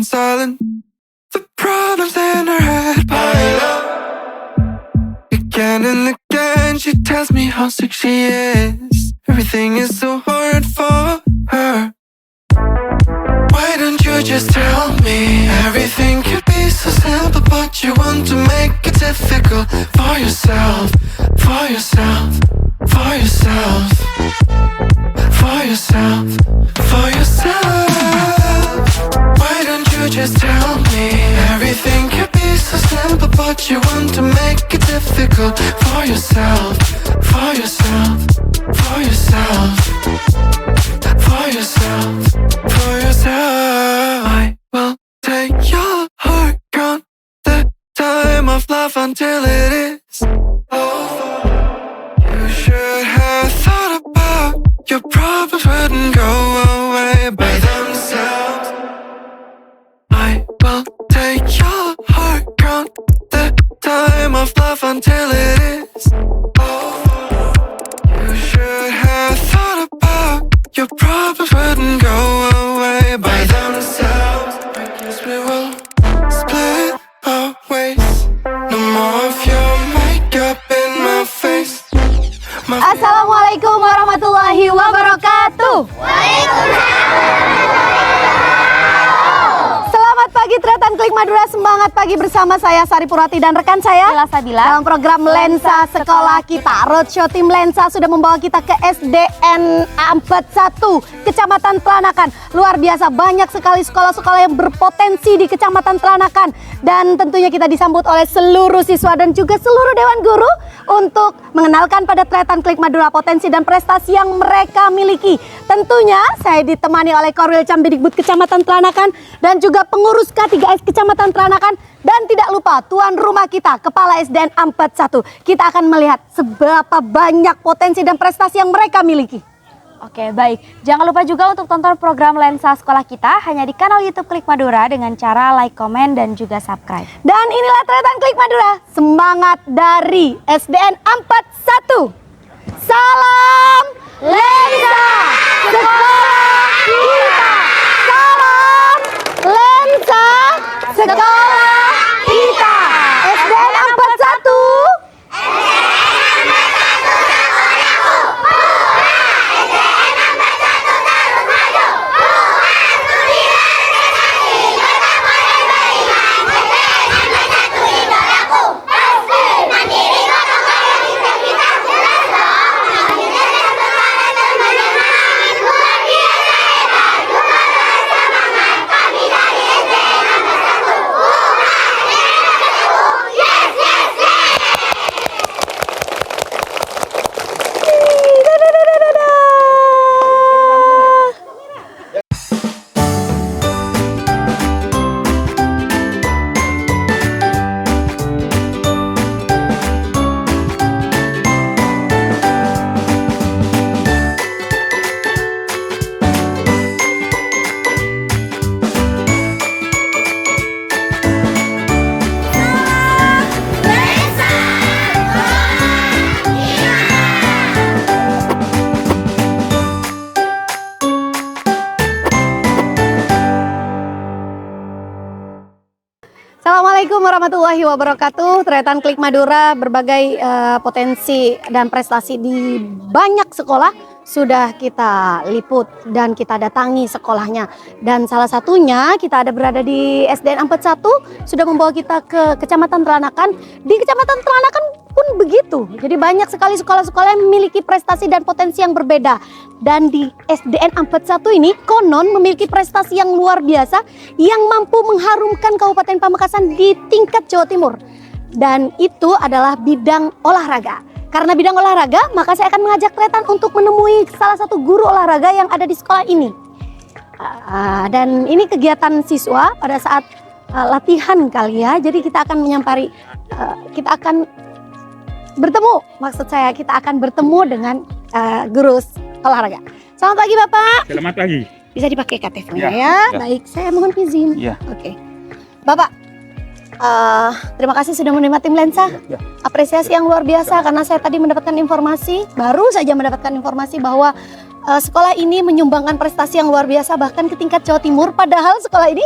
silent. The problems in her head pile up. Again and again she tells me how sick she is. Everything is so hard for her. Why don't you just tell me? Everything could be so simple, but you want to make it difficult for yourself, for yourself, for yourself, for yourself, for yourself. Why don't you just tell me? Everything could be so simple, but you want to make it difficult for yourself, for yourself, for yourself, for yourself, for yourself. I will take your heart, count the time of love until it is over. You should have thought about your problems wouldn't go away by themselves. I will take your heart, count the time of love until it is over. You should have thought about your problems wouldn't go away by themselves. I guess we will split our ways. No more of your makeup in my face. Assalamualaikum warahmatullahi wabarakatuh. Selamat pagi Tretan Klik Madura, semangat pagi bersama saya Sari Purwati dan rekan saya Ila Sabila dalam program Lensa Sekolah Kita. Roadshow tim Lensa sudah membawa kita ke SDN 41 Kecamatan Telanakan. Luar biasa, banyak sekali sekolah-sekolah yang berpotensi di Kecamatan Telanakan. Dan tentunya kita disambut oleh seluruh siswa dan juga seluruh Dewan Guru untuk mengenalkan pada Tretan Klik Madura potensi dan prestasi yang mereka miliki. Tentunya saya ditemani oleh Korwil Camdidikbud Kecamatan Telanakan dan juga pengurus K3S Kecamatan Telanakan, dan tidak lupa tuan rumah kita, Kepala SDN 41. Kita akan melihat seberapa banyak potensi dan prestasi yang mereka miliki. Oke, baik. Jangan lupa juga untuk tonton program Lensa Sekolah Kita hanya di kanal YouTube Klik Madura dengan cara like, komen, dan juga subscribe. Dan inilah Tretan Klik Madura, semangat dari SDN 41. Salam Lensa Sekolah Kita. Salam Lensa Sekolah Kita. SDN 41. Assalamualaikum warahmatullahi wabarakatuh. Tretan Klik Madura, berbagai potensi dan prestasi di banyak sekolah sudah kita liput dan kita datangi sekolahnya. Dan salah satunya kita ada berada di SDN 41, sudah membawa kita ke Kecamatan Telanakan. Di Kecamatan Telanakan pun begitu. Jadi banyak sekali sekolah-sekolah yang memiliki prestasi dan potensi yang berbeda. Dan di SDN 41 ini konon memiliki prestasi yang luar biasa yang mampu mengharumkan Kabupaten Pamekasan di tingkat Jawa Timur. Dan itu adalah bidang olahraga. Karena bidang olahraga, maka saya akan mengajak Tretan untuk menemui salah satu guru olahraga yang ada di sekolah ini. Dan ini kegiatan siswa pada saat latihan kali ya. Jadi kita akan menyampari, kita akan bertemu, maksud saya kita akan bertemu dengan guru olahraga. Selamat pagi Bapak. Selamat pagi. Bisa dipakai KTP-nya ya. Ya. Baik, saya mohon izin. Ya. Oke. Bapak, terima kasih sudah menerima tim Lensa. Ya. Apresiasi yang luar biasa karena saya tadi mendapatkan informasi, baru saja mendapatkan informasi bahwa sekolah ini menyumbangkan prestasi yang luar biasa bahkan ke tingkat Jawa Timur. Padahal sekolah ini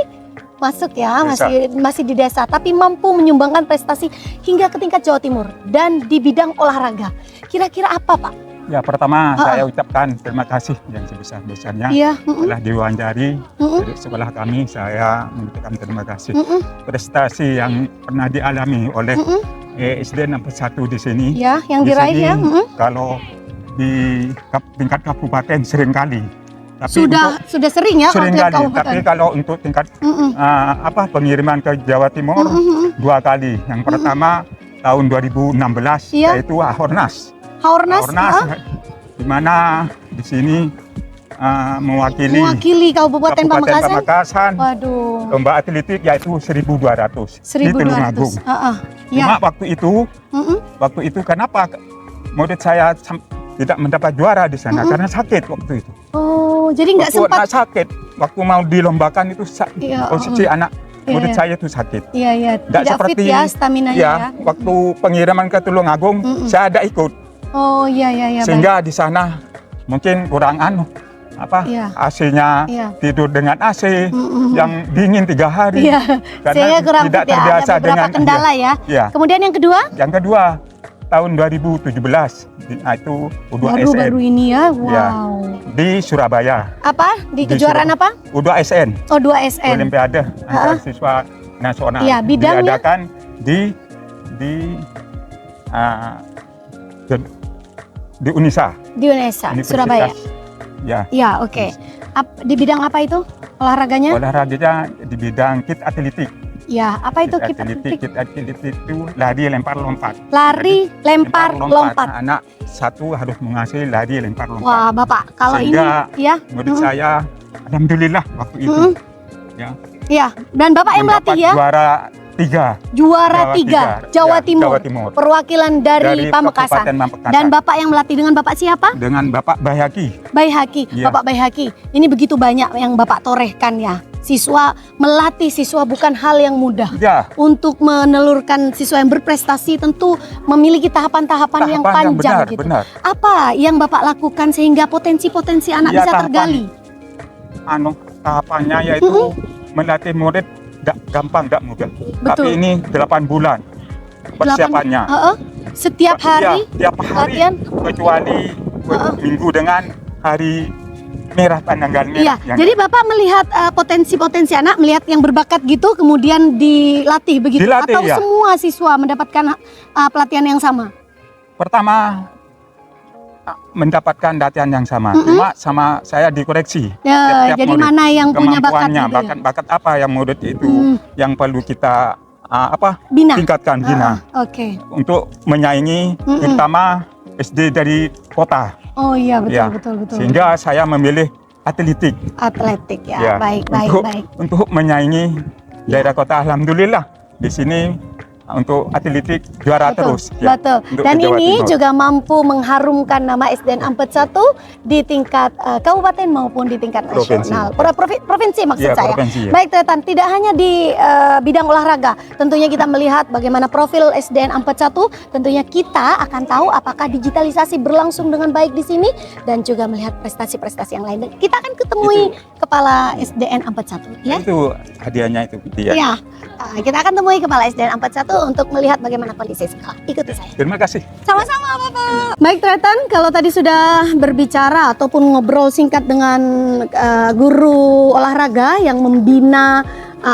masuk ya, Desa. masih di desa, tapi mampu menyumbangkan prestasi hingga ke tingkat Jawa Timur dan di bidang olahraga. Kira-kira apa, Pak? Ya, pertama saya ucapkan terima kasih yang sebesar-besarnya Iya, telah diwawancari dari sekolah kami. Saya mengucapkan terima kasih. Prestasi yang pernah dialami oleh SD nomor 1 di sini. ya, yang Di diraih sini, ya. Kalau di tingkat kabupaten seringkali. Tapi Sudah sering ya kalau sering tingkat kali. kabupaten. Tapi kalau untuk tingkat pengiriman ke Jawa Timur 2 kali. Yang pertama tahun 2016 Iya. yaitu Haornas. Haornas, di mana di sini mewakili Kabupaten Pamekasan. Pamekasan. Waduh, Lomba atletik yaitu 1.200 di Tulungagung. 1.200. Cuma Ya. waktu itu kenapa murid saya tidak mendapat juara di sana karena sakit waktu itu. Oh, jadi nggak Waktu sempat. anak sakit, waktu mau dilombakan itu Iya, posisi anak murid Iya. saya itu sakit. Iya, Nggak tidak fit ya stamina-nya ya. waktu pengiriman ke Tulungagung saya ada ikut. Oh, iya, Sehingga di sana mungkin kurang Iya. AC-nya Iya. tidur dengan AC yang dingin 3 hari. Iya, Karena saya kurang tidak fit ya, terbiasa ada beberapa dengan kendala ya. Iya. Kemudian yang kedua, Yang kedua tahun 2017 itu U2SN baru ini ya, Iya. wow. di Surabaya. Apa? Di Di kejuaraan apa? U2SN Oh, 2SN. Olimpiade antar siswa nasional Iya, bidangnya? diadakan di Unisa, Di UNESA, Universitas. Surabaya. Ya, Ya, oke. Di bidang apa itu olahraganya? olahraganya di bidang kit atletik. Ya, apa itu Kit kita atletik itu lari lempar lompat. lari, lempar, lompat. Nah, anak satu harus menguasai lari lempar lompat. Wah, Bapak, kalau Sehingga ini ya, Murid saya, alhamdulillah waktu itu ya, ya, dan Bapak yang melatih mendapat ya, juara 3 juara 3 Jawa Ya, Timur, Jawa Timur. perwakilan dari Pamekasan. Kabupaten Pamekasan. Dan Bapak yang melatih dengan Bapak siapa? Dengan Bapak Bayhaki. Bayhaki, Iya. Bapak Bayhaki. Ini begitu banyak yang Bapak torehkan ya. Siswa melatih siswa bukan hal yang mudah. Ya, Untuk menelurkan siswa yang berprestasi tentu memiliki tahapan-tahapan yang panjang gitu. benar. Apa yang Bapak lakukan sehingga potensi-potensi anak Ya, bisa tahapan. tergali? Tahapannya yaitu melatih murid tidak gampang, tidak mudah. Betul. Tapi ini 8 bulan persiapannya. Setiap hari Tiap hari latihan? kecuali minggu dengan hari merah tanggal merah. Iya, jadi Bapak melihat potensi-potensi anak, melihat yang berbakat gitu, kemudian dilatih begitu, Dilatih, atau ya. semua siswa mendapatkan pelatihan yang sama? Pertama mendapatkan latihan yang sama, cuma sama saya dikoreksi. Ya, Tiap-tiap jadi murid, mana yang punya bakat kemampuannya, gitu ya? bakat apa yang murid itu yang perlu kita Bina. tingkatkan, bina Oke. untuk menyaingi terutama SD dari kota. Oh iya, betul, Ya, betul. Sehingga saya memilih atletik. Atletik ya, Ya, baik. Untuk menyaingi daerah kota, alhamdulillah di sini untuk atletik juara terus. Ya, Betul. untuk Dan ke Jawa ini Timur. juga mampu mengharumkan nama SDN Ampet 1 di tingkat kabupaten maupun di tingkat Provinsi. nasional. Provinsi maksud Iya, saya. provinsi, ya. Baik, Tretan, tidak hanya di bidang olahraga. Tentunya kita melihat bagaimana profil SDN Ampet 1. Tentunya kita akan tahu apakah digitalisasi berlangsung dengan baik di sini dan juga melihat prestasi-prestasi yang lain. Dan kita akan ketemui Kepala SDN Ampet 1 ya. Itu hadiahnya itu. Ya. Ya, kita akan temui Kepala SDN Ampet 1 untuk melihat bagaimana kondisi sekolah. Ikuti saya. Terima kasih. Sama-sama, Bapak. Baik, Tretan, kalau tadi sudah berbicara ataupun ngobrol singkat dengan guru olahraga yang membina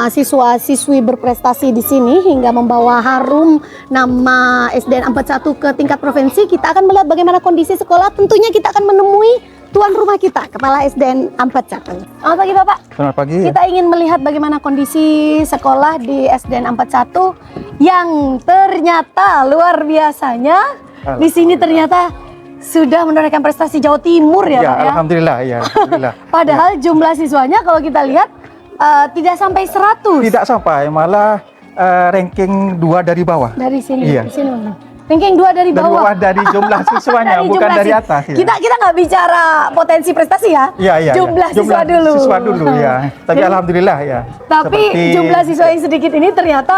siswa-siswi berprestasi di sini hingga membawa harum nama SDN Ampet 1 ke tingkat provinsi, kita akan melihat bagaimana kondisi sekolah. Tentunya kita akan menemui tuan rumah kita, Kepala SDN Ampet 1. Selamat pagi, Bapak. Selamat pagi. Kita ingin melihat bagaimana kondisi sekolah di SDN Ampet 1 yang ternyata luar biasanya di sini ternyata sudah menorehkan prestasi Jawa Timur ya, Ya, Pak ya. alhamdulillah, ya, alhamdulillah. Padahal jumlah siswanya kalau kita lihat tidak sampai 100 Tidak sampai, malah ranking 2 dari bawah. dari sini. Iya. Di sini, Bang. Ranking 2 dari Dari bawah. bawah dari jumlah siswanya, Dari bukan jumlah dari sis- atas. Ya. Kita nggak bicara potensi prestasi ya. Iya. Jumlah siswa dulu. Siswa dulu ya. Tapi Jadi- alhamdulillah ya. Tapi Seperti- jumlah siswa yang sedikit ini ternyata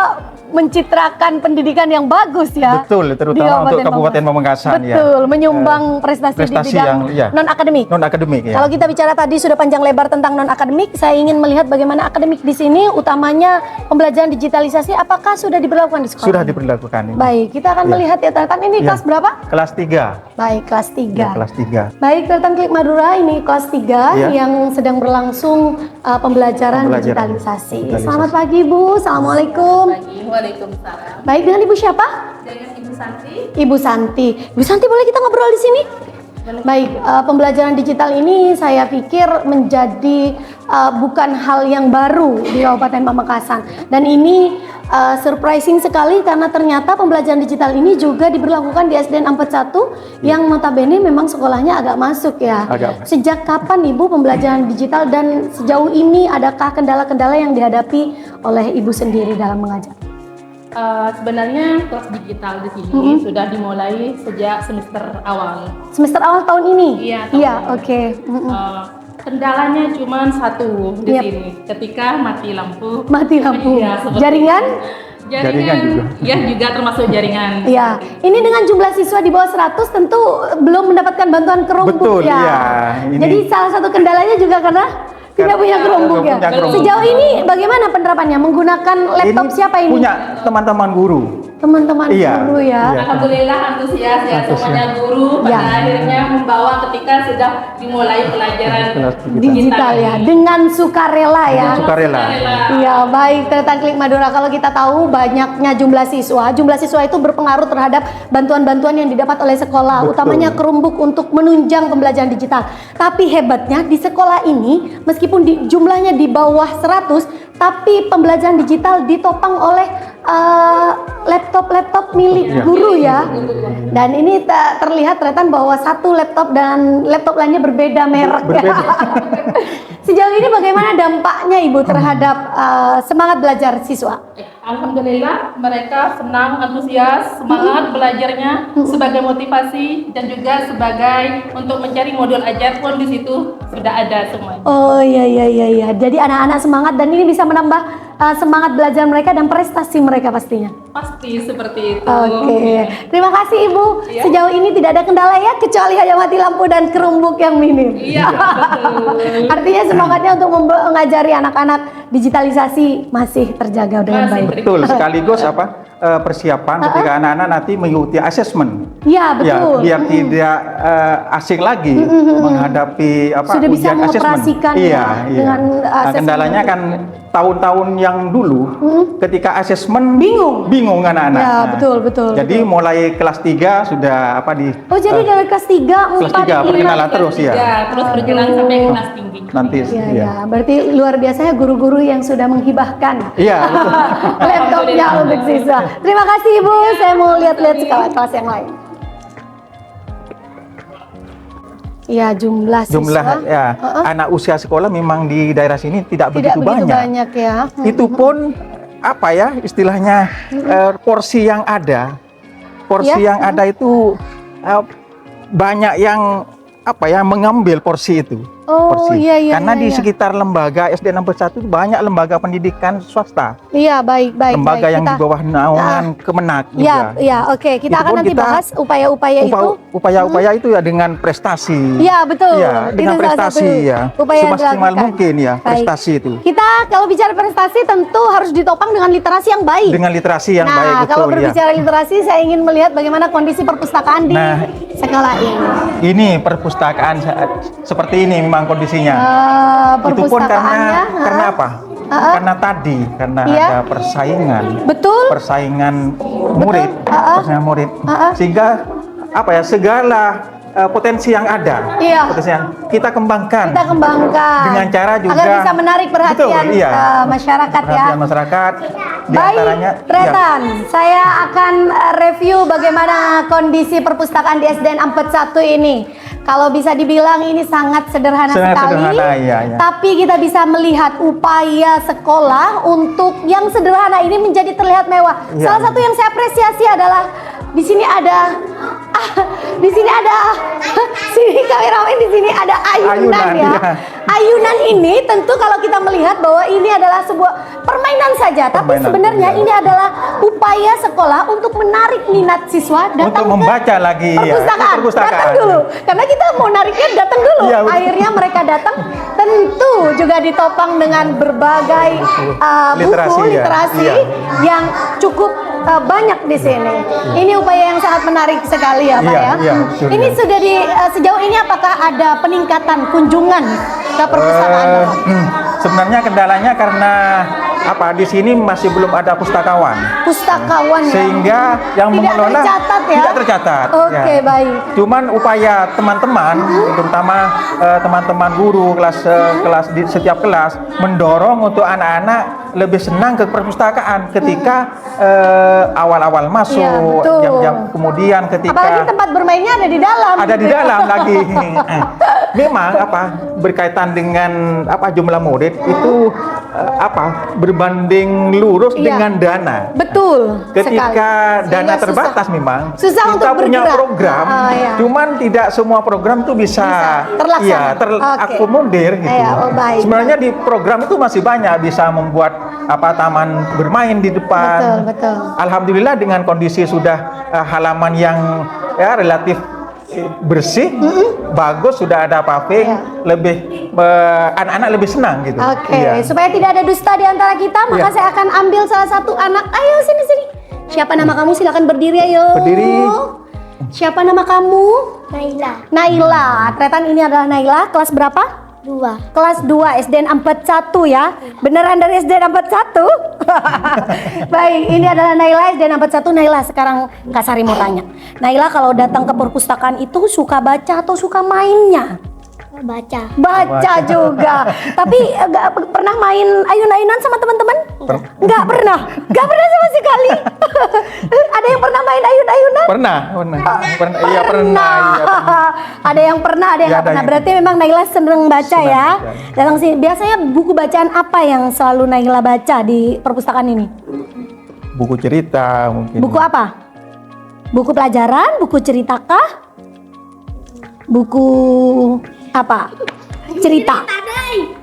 mencitrakan pendidikan yang bagus ya. Betul, di terutama untuk Kabupaten Pamekasan ya. Betul, menyumbang prestasi di prestasi bidang yang- ya. non akademik. Non akademik ya. Kalau kita bicara tadi sudah panjang lebar tentang non akademik, saya ingin melihat bagaimana akademik di sini, utamanya pembelajaran digitalisasi. Apakah sudah diberlakukan di sekolah? Sudah diberlakukan ini. Baik, kita akan Ya. melihat ya Tretan. Ini Ya. kelas berapa? Kelas 3. Baik, kelas 3. Ya, kelas 3. Baik, Tretan Klik Madura, ini kelas 3 Ya. yang sedang berlangsung pembelajaran digitalisasi. Selamat pagi Bu, Assalamualaikum. Waalaikumsalam. Baik, dengan Ibu siapa? Dengan Ibu Santi. Ibu Santi. Ibu Santi, boleh kita ngobrol di sini? Baik, pembelajaran digital ini saya pikir menjadi bukan hal yang baru di Kabupaten Pamekasan. Dan ini surprising sekali karena ternyata pembelajaran digital ini juga diberlakukan di SDN 41 yang notabene memang sekolahnya agak masuk ya. Agak masuk. Sejak kapan Ibu pembelajaran digital dan sejauh ini adakah kendala-kendala yang dihadapi oleh Ibu sendiri dalam mengajar? Sebenarnya kelas digital di sini sudah dimulai sejak semester awal. Semester awal tahun ini? Iya, tahun Iya, ini. oke. Kendalanya cuma satu di Yap. sini, ketika mati lampu. Mati lampu. Iya, seperti Jaringan? Jaringan juga. Ya juga termasuk jaringan. Iya. Ini dengan jumlah siswa di bawah 100 tentu belum mendapatkan bantuan Chromebook Betul, ya. iya. Ini- Jadi salah satu kendalanya juga karena tidak punya Chromebook ya. punya Chromebook. Sejauh ini bagaimana penerapannya? Menggunakan laptop siapa ini? Punya teman-teman guru. Teman-teman Iya. guru ya. Iya. Alhamdulillah antusias ya semuanya guru Ya. pada akhirnya membawa ketika sudah dimulai pelajaran Kelas Digital ya, dengan sukarela ya. Sukarela. Iya, baik Tretan Klik Madura. Kalau kita tahu banyaknya jumlah siswa itu berpengaruh terhadap bantuan-bantuan yang didapat oleh sekolah, Betul. utamanya Chromebook untuk menunjang pembelajaran digital. Tapi hebatnya di sekolah ini, meskipun jumlahnya di bawah 100, tapi pembelajaran digital ditopang oleh laptop-laptop milik Iya. guru ya. Dan ini terlihat Tretan bahwa satu laptop dan laptop lainnya berbeda merek. Berbeda. Sejauh ini bagaimana dampaknya Ibu terhadap semangat belajar siswa? Alhamdulillah mereka senang, antusias, semangat belajarnya sebagai motivasi dan juga sebagai untuk mencari modul ajar pun di situ sudah ada semuanya. Oh iya. Jadi anak-anak semangat dan ini bisa menambah semangat belajar mereka dan prestasi mereka pastinya. Pasti seperti itu. Oke. Terima kasih Ibu. Iya. Sejauh ini tidak ada kendala ya kecuali hanya mati lampu dan Chromebook yang minim. Iya, betul. Artinya semangatnya untuk mengajari anak-anak digitalisasi masih terjaga dengan Masih baik. Betul, sekaligus persiapan ketika anak-anak nanti mengikuti asesmen. Iya, betul. Ya, biar tidak asing lagi menghadapi Sudah bisa ujian asesmen. mengoperasikan Iya, ya, iya. dengan Nah, asesmen kendalanya itu. kan tahun-tahun yang dulu ketika asesmen Bingung anak-anak. Ya, Nah, betul. Jadi mulai kelas 3 sudah Oh, jadi dari kelas 3, 4, kelas 3 perkenalan terus ya. Ya, terus berjalan sampai kelas tinggi. Nanti Iya, ya. ya. Berarti luar biasanya guru-guru yang sudah menghibahkan Iya, betul. laptopnya untuk siswa. Terima kasih Ibu, saya mau lihat-lihat kelas yang lain. Iya, jumlah siswa ya anak usia sekolah memang di daerah sini tidak tidak begitu begitu banyak. banyak ya. Itu pun apa ya istilahnya porsi yang ada Ya. itu banyak yang mengambil porsi itu. Oh, porsi. iya, Karena iya, di iya. sekitar lembaga SD 61 itu banyak lembaga pendidikan swasta, Iya, baik. lembaga yang Kita- di bawah naungan Kemenak juga. Iya, oke. Kita Itu akan pun nanti kita bahas upaya-upaya itu. Upaya-upaya itu ya dengan prestasi. Iya, betul. Ya, dengan Itu salah prestasi satu ya. upaya yang Semaksimal dilakukan. mungkin ya Baik. prestasi itu. Kita kalau bicara prestasi tentu harus ditopang dengan literasi yang baik. Dengan literasi yang nah, baik kalau betul ya. berbicara literasi, saya ingin melihat bagaimana kondisi perpustakaan di Nah, sekolah ini. Ini perpustakaan seperti ini memang kondisinya. Itu pun Perpustakaannya, karena apa? Karena Iya. ada persaingan. Betul. Persaingan murid, persaingan murid. Sehingga segala potensi yang ada, Iya. potensi yang kita kembangkan. Kita kembangkan Dengan cara juga agar bisa menarik perhatian Betul, iya. masyarakat ya. Perhatian masyarakat. Di Baik, antaranya Tretan, saya akan review bagaimana kondisi perpustakaan di SDN 41 ini. Kalau bisa dibilang ini sangat sederhana Sangat sekali, sederhana, iya. tapi kita bisa melihat upaya sekolah untuk yang sederhana ini menjadi terlihat mewah. Iya. Salah satu yang saya apresiasi adalah di sini ada di sini ada sini kameramen, di sini ada ayunan ya. ya. Ayunan ini tentu kalau kita melihat bahwa ini adalah sebuah permainan saja, tapi Permainan, sebenarnya iya. ini adalah upaya sekolah untuk menarik minat siswa datang Untuk ke membaca lagi ya, perpustakaan. perpustakaan. Datang dulu, karena kita mau nariknya datang dulu. Iya, betul. Akhirnya mereka datang, tentu juga ditopang dengan berbagai buku Literasi, ya. literasi Iya. yang cukup banyak di sini. Ini upaya yang sangat menarik sekali ya Pak Iya, ya. iya, betul, Ini ya. sudah sejauh ini apakah ada peningkatan kunjungan ke perpustakaan Bapak? Sebenarnya kendalanya karena di sini masih belum ada pustakawan. Pustakawan ya. Sehingga yang Tidak mengelola tercatat ya? tidak tercatat. Oke, ya. baik. Cuman upaya teman-teman, terutama teman-teman guru kelas di setiap kelas mendorong untuk anak-anak lebih senang ke perpustakaan ketika awal-awal masuk, Iya, betul. jam-jam kemudian ketika Apalagi tempat bermainnya ada di dalam. ada di dalam lagi. Memang berkaitan dengan jumlah murid itu berbanding lurus Iya. dengan dana. Betul. Ketika sekali. dana Sehingga terbatas memang susah kita untuk punya bergerak. program, Iya. cuman tidak semua program itu bisa terlaksana. iya, Oke. terakomodir gitu. Iya, oh, baik. Sebenarnya di program itu masih banyak bisa membuat taman bermain di depan. Betul, betul. Alhamdulillah dengan kondisi sudah halaman yang relatif bersih, bagus, sudah ada paving, Iya. lebih anak-anak lebih senang gitu. Oke, Iya. supaya tidak ada dusta di antara kita, maka Iya. saya akan ambil salah satu anak. Ayo sini. Siapa nama kamu? Silakan berdiri ayo. Berdiri. Siapa nama kamu? Naila Naila. Tretan ini adalah Naila, kelas berapa? 2. Kelas 2 SDN 41 ya. Beneran dari SDN 41? Baik, ini adalah Naila SDN 41. Naila, sekarang Kak Sari mau tanya. Naila kalau datang ke perpustakaan itu suka baca atau suka mainnya? Baca. Baca juga. Tapi nggak pernah main ayun-ayunan sama teman-teman? Nggak pernah. Nggak pernah sama sekali. Ada yang pernah main ayun-ayunan? Pernah. Iya pernah. Ada yang pernah, ada yang Iya, nggak ada pernah. yang- Berarti memang Naila seneng baca Senang ya. baca. Datang sini. Biasanya buku bacaan apa yang selalu Naila baca di perpustakaan ini? Buku cerita mungkin. Buku apa? Buku pelajaran, buku ceritakah? Buku apa? Cerita.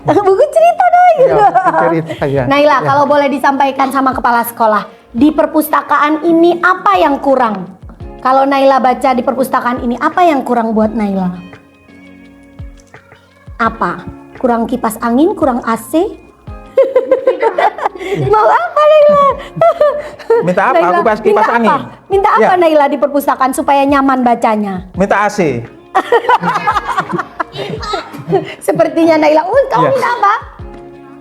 Buku cerita dong. Iya, buku cerita, ya. Naila, Ya. kalau boleh disampaikan sama kepala sekolah, di perpustakaan ini apa yang kurang? Kalau Naila baca di perpustakaan ini, apa yang kurang buat Naila? Apa? Kurang kipas angin, kurang AC? Mau apa Naila? Minta apa? Naila, Kipas minta angin. apa? Minta apa Ya. Naila di perpustakaan supaya nyaman bacanya? Minta AC. Sepertinya Naila, kamu Iya. minta apa?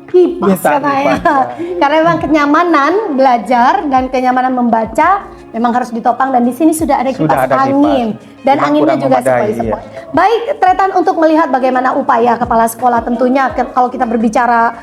Kipas Minta katanya. kipas, ya. Karena memang kenyamanan belajar dan kenyamanan membaca memang harus ditopang, dan di sini sudah ada kipas Sudah ada kipas. angin dan Cuma anginnya kurang juga memadai, sepoi-sepoi. Baik, Tretan, untuk melihat bagaimana upaya kepala sekolah, tentunya kalau kita berbicara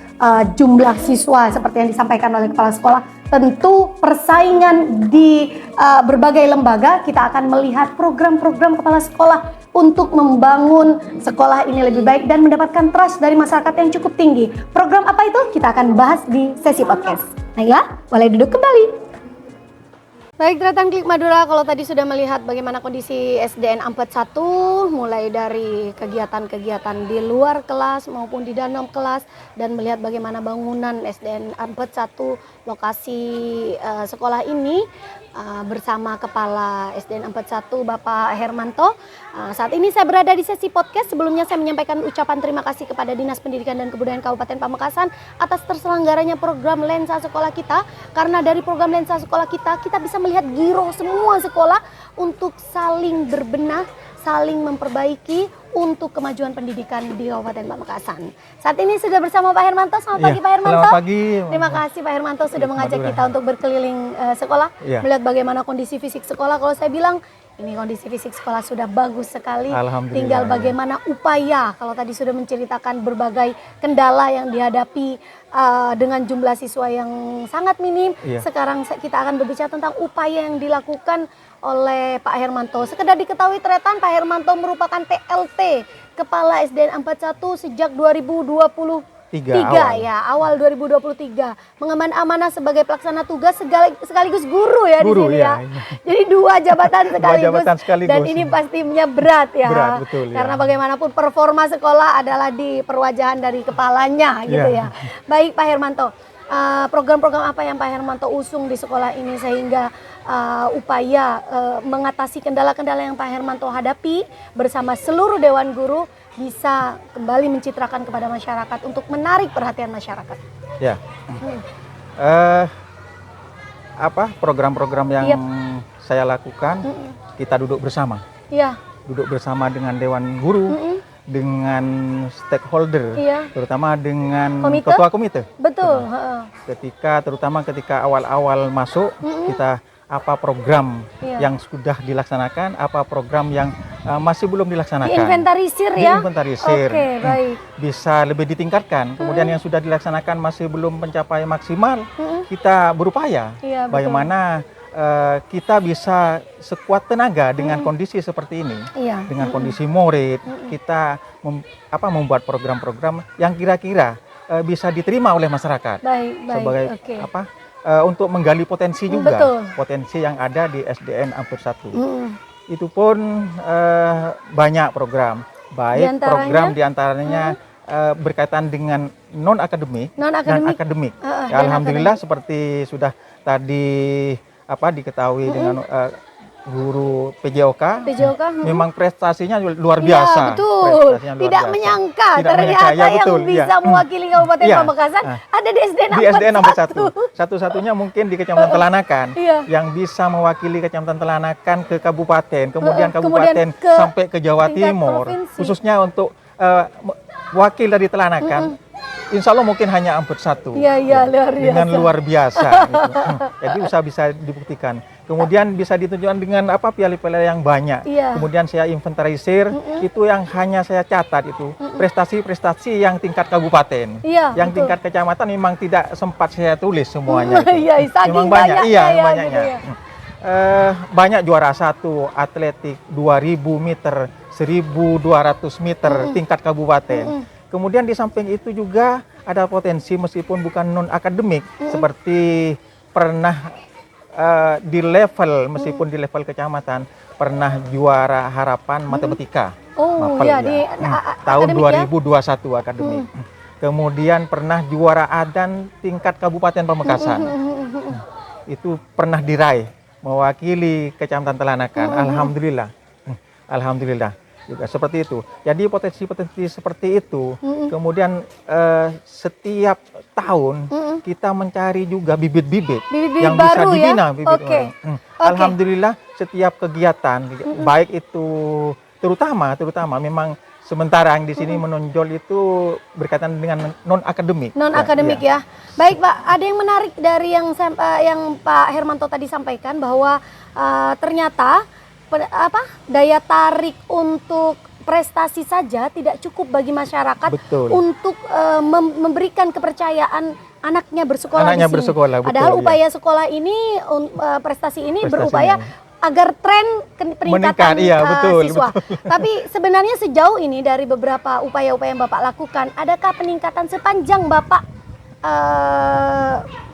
jumlah siswa seperti yang disampaikan oleh kepala sekolah, tentu persaingan di berbagai lembaga, kita akan melihat program-program kepala sekolah untuk membangun sekolah ini lebih baik dan mendapatkan trust dari masyarakat yang cukup tinggi. Program apa itu? Kita akan bahas di sesi podcast. Naila, boleh duduk kembali. Baik, Tretan Klik Madura, kalau tadi sudah melihat bagaimana kondisi SDN 41, mulai dari kegiatan-kegiatan di luar kelas maupun di dalam kelas, dan melihat bagaimana bangunan SDN 41 lokasi sekolah ini bersama Kepala SDN 41 Bapak Hermanto. Saat ini saya berada di sesi podcast. Sebelumnya saya menyampaikan ucapan terima kasih kepada Dinas Pendidikan dan Kebudayaan Kabupaten Pamekasan atas terselenggaranya program Lensa Sekolah Kita. Karena dari program Lensa Sekolah Kita, kita bisa melihat giro semua sekolah untuk saling berbenah, saling memperbaiki untuk kemajuan pendidikan di Kabupaten Pamekasan. Saat ini sudah bersama Pak Hermanto. Selamat pagi Iya, Pak Hermanto. selamat pagi. Terima kasih Pak Hermanto sudah mengajak Madura. kita untuk berkeliling sekolah, Iya. melihat bagaimana kondisi fisik sekolah. Kalau saya bilang ini kondisi fisik sekolah sudah bagus sekali. Alhamdulillah, Tinggal ya. bagaimana upaya. Kalau tadi sudah menceritakan berbagai kendala yang dihadapi dengan jumlah siswa yang sangat minim. Iya. Sekarang kita akan berbicara tentang upaya yang dilakukan oleh Pak Hermanto. Sekedar diketahui Tretan, Pak Hermanto merupakan PLT Kepala SDN 41 sejak 2020 Tiga awal. ya, awal 2023. Mengemban amanah sebagai pelaksana tugas sekaligus guru ya Guru, di sini ya. ya. Jadi dua jabatan sekaligus. jabatan sekaligus. Dan ini pastinya berat ya. Berat, betul, ya. Karena bagaimanapun performa sekolah adalah di perwajahan dari kepalanya gitu ya. Baik Pak Hermanto, program-program apa yang Pak Hermanto usung di sekolah ini sehingga upaya mengatasi kendala-kendala yang Pak Hermanto hadapi bersama seluruh Dewan Guru bisa kembali mencitrakan kepada masyarakat untuk menarik perhatian masyarakat. Ya. Program-program yang saya lakukan, kita duduk bersama. Iya. Duduk bersama dengan Dewan Guru, dengan stakeholder, terutama dengan ketua komite. Betul. Terutama ketika awal-awal masuk, kita apa program yang sudah dilaksanakan, apa program yang masih belum dilaksanakan. Diinventarisir ya? Diinventarisir. Oke, baik. Bisa lebih ditingkatkan. Kemudian yang sudah dilaksanakan masih belum mencapai maksimal, kita berupaya bagaimana kita bisa sekuat tenaga dengan kondisi seperti ini. Dengan kondisi murid, kita membuat program-program yang kira-kira bisa diterima oleh masyarakat. Baik, sebagai untuk menggali potensi juga, potensi yang ada di SDN Ampur 1. Itu pun banyak program, baik program diantaranya berkaitan dengan non akademik dan akademik. Alhamdulillah seperti sudah tadi diketahui dengan guru PJOK, memang prestasinya luar biasa. Betul. Tidak menyangka ternyata yang bisa mewakili Kabupaten Pamekasan ada di SDN Ampur 1. Satu-satunya mungkin di Kecamatan Telanakan yang bisa mewakili Kecamatan Telanakan ke kabupaten, kemudian kabupaten sampai ke Jawa Timur, khususnya untuk wakil dari Telanakan. Insya Allah mungkin hanya Ampur 1. Luar biasa. Dengan luar biasa. Gitu. Jadi bisa dibuktikan. Kemudian bisa ditunjukkan dengan piala-piala yang banyak. Kemudian saya inventarisir, itu yang hanya saya catat itu prestasi-prestasi yang tingkat kabupaten. Yang tingkat kecamatan memang tidak sempat saya tulis semuanya. Memang banyak. Banyaknya. Banyak juara 1 atletik 2000 meter, 1200 meter tingkat kabupaten. Kemudian di samping itu juga ada potensi meskipun bukan non akademik seperti pernah di level meskipun di level kecamatan pernah juara harapan matematika. Tahun 2021 akademik. Kemudian pernah juara adan tingkat Kabupaten Pamekasan. Itu pernah diraih mewakili Kecamatan Telanakan. Alhamdulillah. Juga seperti itu. Jadi potensi-potensi seperti itu. Kemudian setiap tahun kita mencari juga bibit-bibit yang bisa dibina. Alhamdulillah setiap kegiatan baik itu terutama memang sementara yang di sini menonjol itu berkaitan dengan non akademik. Non akademik ya. Baik Pak, ada yang menarik dari yang Pak Hermanto tadi sampaikan bahwa ternyata daya tarik untuk prestasi saja tidak cukup bagi masyarakat untuk memberikan kepercayaan anaknya bersekolah di sini. Padahal upaya sekolah ini, prestasi ini berupaya agar tren peningkatan siswa. Tapi sebenarnya sejauh ini dari beberapa upaya-upaya yang Bapak lakukan, adakah peningkatan sepanjang Bapak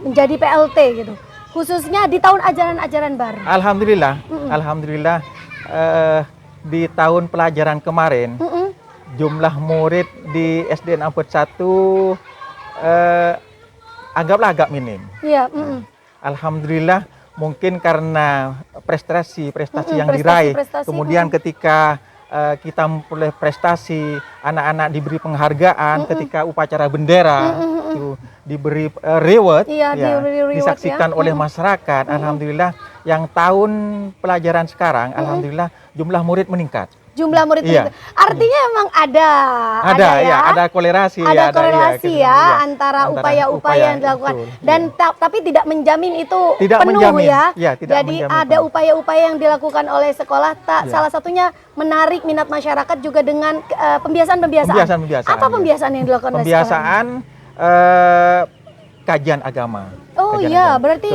menjadi PLT gitu? Khususnya di tahun ajaran-ajaran baru. Alhamdulillah di tahun pelajaran kemarin jumlah murid di SDN Ampur 1 anggaplah agak minim. Alhamdulillah mungkin karena prestasi yang diraih. Kemudian ketika kita memperoleh prestasi, anak-anak diberi penghargaan ketika upacara bendera, diberi reward, disaksikan oleh masyarakat. Alhamdulillah, yang tahun pelajaran sekarang, alhamdulillah jumlah murid meningkat. Jumlah murid meningkat. Artinya memang ada korelasi, antara upaya-upaya yang dilakukan. Dan tapi tidak menjamin itu penuh ya. Jadi ada upaya-upaya yang dilakukan oleh sekolah. Salah satunya menarik minat masyarakat juga dengan pembiasaan-pembiasaan. Apa pembiasaan yang dilakukan oleh sekolah? Pembiasaan kajian agama. Berarti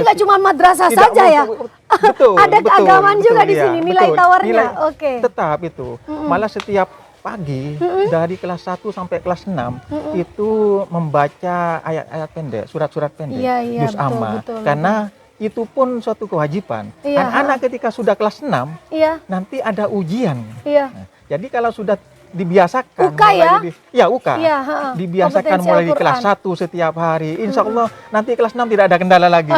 nggak cuma madrasah saja ya. Betul, ada keagamaan juga di sini, nilai tawarnya. Tetap itu. Malah setiap pagi dari kelas 1 sampai kelas 6 itu membaca ayat-ayat pendek, surat-surat pendek, Iya, iya, juz betul, amma. betul. Karena itu pun suatu kewajiban. Iya, Anak-anak ketika sudah kelas 6 Iya, nanti ada ujian. iya. Nah, jadi kalau sudah dibiasakan UK ya? UK. Iya, heeh. Dibiasakan Kompetensi mulai di kelas Al-Quran. 1 setiap hari. Insya Allah nanti kelas 6 tidak ada kendala lagi.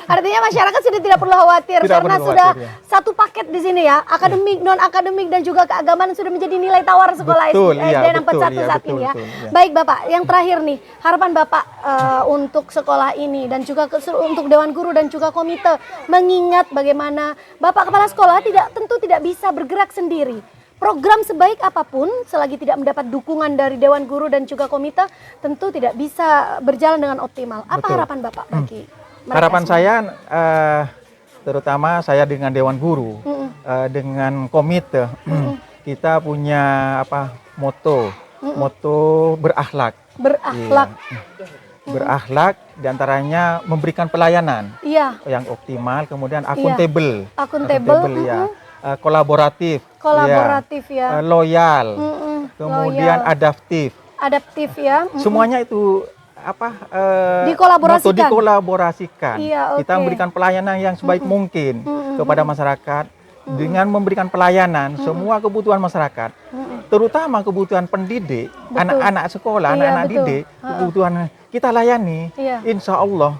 Artinya masyarakat sudah tidak perlu khawatir Tidak karena perlu sudah khawatir, ya. satu paket di sini ya, akademik, non akademik dan juga keagamaan sudah menjadi nilai tawar sekolah Betul, SD iya, dan betul, 41 iya, saat betul, ini ya. betul, iya. Baik Bapak, yang terakhir nih, harapan Bapak untuk sekolah ini dan juga untuk Dewan Guru dan juga komite mengingat bagaimana Bapak kepala sekolah tentu tidak bisa bergerak sendiri. Program sebaik apapun selagi tidak mendapat dukungan dari Dewan Guru dan juga komite tentu tidak bisa berjalan dengan optimal. Apa Betul. harapan Bapak bagi mereka Harapan semua? saya terutama saya dengan Dewan Guru, dengan komite, kita punya moto berakhlak. Berakhlak. Iya. Berakhlak diantaranya memberikan pelayanan Iya, yang optimal, kemudian akuntabel, akuntabel, ya. Kolaboratif, kolaboratif ya. loyal, kemudian Loyal. Adaptif ya. semuanya itu Dikolaborasikan. moto dikolaborasikan. Iya, Kita oke. memberikan pelayanan yang sebaik mungkin kepada masyarakat dengan memberikan pelayanan semua kebutuhan masyarakat, terutama kebutuhan pendidik, anak-anak sekolah, Iya, anak-anak betul. didik, kebutuhan kita layani. Iya. Insya Allah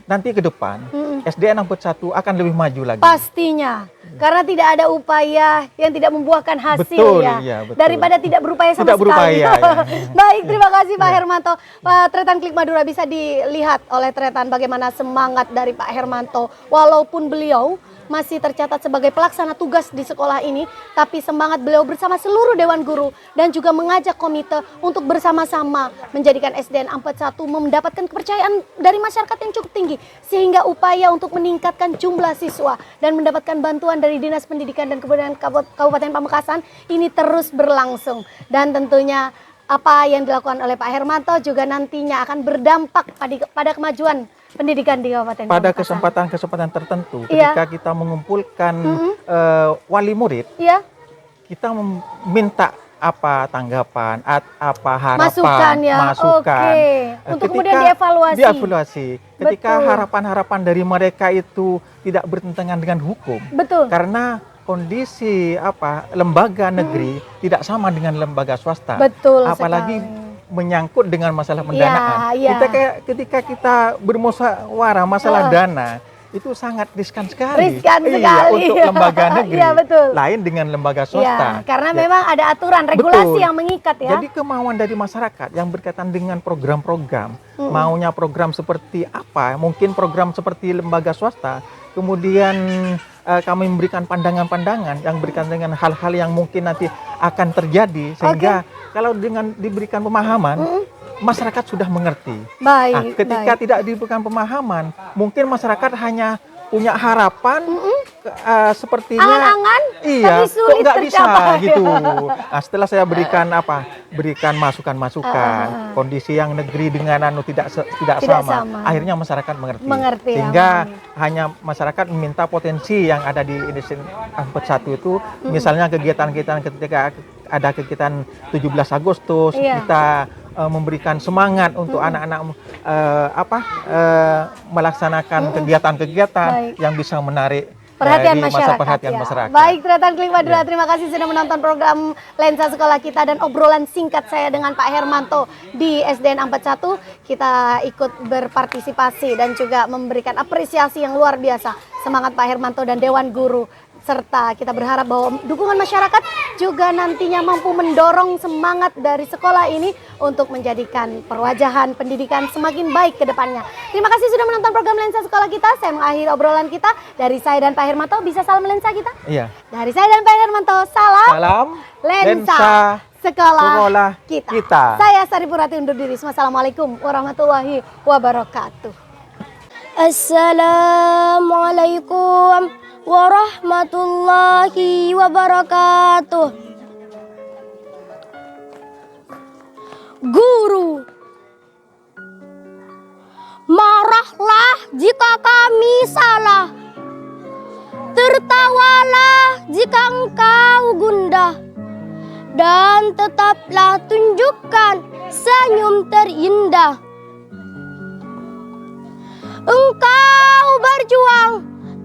nanti ke depan SDN 41 akan lebih maju lagi. Pastinya. Karena tidak ada upaya yang tidak membuahkan hasil Betul, ya. iya, betul. Daripada tidak berupaya sama Tidak sekali. berupaya, ya. Baik, terima kasih Pak Hermanto. Tretan Klik Madura bisa dilihat oleh Tretan bagaimana semangat dari Pak Hermanto. Walaupun beliau masih tercatat sebagai pelaksana tugas di sekolah ini, tapi semangat beliau bersama seluruh Dewan Guru dan juga mengajak komite untuk bersama-sama menjadikan SDN 41 mendapatkan kepercayaan dari masyarakat yang cukup tinggi, sehingga upaya untuk meningkatkan jumlah siswa dan mendapatkan bantuan dari Dinas Pendidikan dan Kebudayaan Kabupaten Pamekasan ini terus berlangsung. Dan tentunya apa yang dilakukan oleh Pak Hermanto juga nantinya akan berdampak pada kemajuan pendidikan di Kabupaten Pada Pamekasan. kesempatan-kesempatan tertentu, Iya. ketika kita mengumpulkan wali murid, Iya, kita meminta apa tanggapan, apa harapan, masukan ya. masukan. Oke. Untuk kemudian dievaluasi. Dievaluasi. Ketika Betul. harapan-harapan dari mereka itu tidak bertentangan dengan hukum. Betul. Karena kondisi lembaga negeri tidak sama dengan lembaga swasta. Betul Apalagi sekali. menyangkut dengan masalah pendanaan. Iya. Ketika kita bermusyawarah masalah dana, itu sangat riskan sekali. Riskan Iya, sekali. untuk lembaga negeri. Iya, betul. Lain dengan lembaga Iya, swasta. karena Ya. memang ada aturan, regulasi Betul. yang mengikat ya. Jadi kemauan dari masyarakat yang berkaitan dengan program-program, maunya program seperti apa, mungkin program seperti lembaga swasta, kemudian kami memberikan pandangan-pandangan yang berkaitan dengan hal-hal yang mungkin nanti akan terjadi, sehingga kalau dengan diberikan pemahaman, masyarakat sudah mengerti. Baik, Ketika baik. tidak diberikan pemahaman, mungkin masyarakat hanya punya harapan sepertinya Angan-angan, iya, tapi sulit kok nggak bisa tercapai. gitu. Nah, setelah saya berikan masukan-masukan, kondisi yang negeri dengan tidak Tidak sama, sama. akhirnya masyarakat mengerti. Mengerti, Sehingga aman. hanya masyarakat meminta potensi yang ada di SDN 41 itu, misalnya kegiatan-kegiatan ketika ada kegiatan 17 Agustus, Iya. kita memberikan semangat untuk anak-anak melaksanakan kegiatan-kegiatan Baik. yang bisa menarik Perhatian dari masyarakat. perhatian Ya. masyarakat. Baik, Tretan Klik Madura, terima kasih sudah menonton program Lensa Sekolah Kita dan obrolan singkat saya dengan Pak Hermanto di SDN 41. Kita ikut berpartisipasi dan juga memberikan apresiasi yang luar biasa. Semangat Pak Hermanto dan Dewan Guru. Serta kita berharap bahwa dukungan masyarakat juga nantinya mampu mendorong semangat dari sekolah ini untuk menjadikan perwajahan pendidikan semakin baik ke depannya. Terima kasih sudah menonton program Lensa Sekolah Kita. Saya mengakhiri obrolan kita. Dari saya dan Pak Hermanto, bisa salam lensa kita? Iya. Dari saya dan Pak Hermanto, salam Salam lensa sekolah kita. kita. Saya Sari Purati undur diri. Wassalamualaikum warahmatullahi wabarakatuh. Assalamualaikum warahmatullahi wabarakatuh. Guru, marahlah jika kami salah, tertawalah jika engkau gundah, dan tetaplah tunjukkan senyum terindah. Engkau berjuang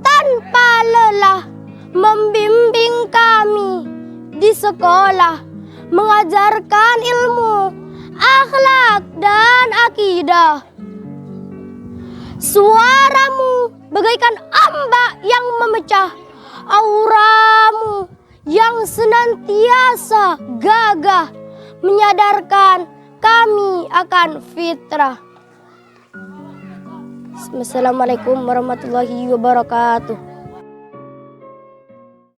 tanpa lelah, membimbing kami di sekolah, mengajarkan ilmu, akhlak dan akidah. Suaramu bagaikan ombak yang memecah, auramu yang senantiasa gagah menyadarkan kami akan fitrah. Assalamualaikum warahmatullahi wabarakatuh.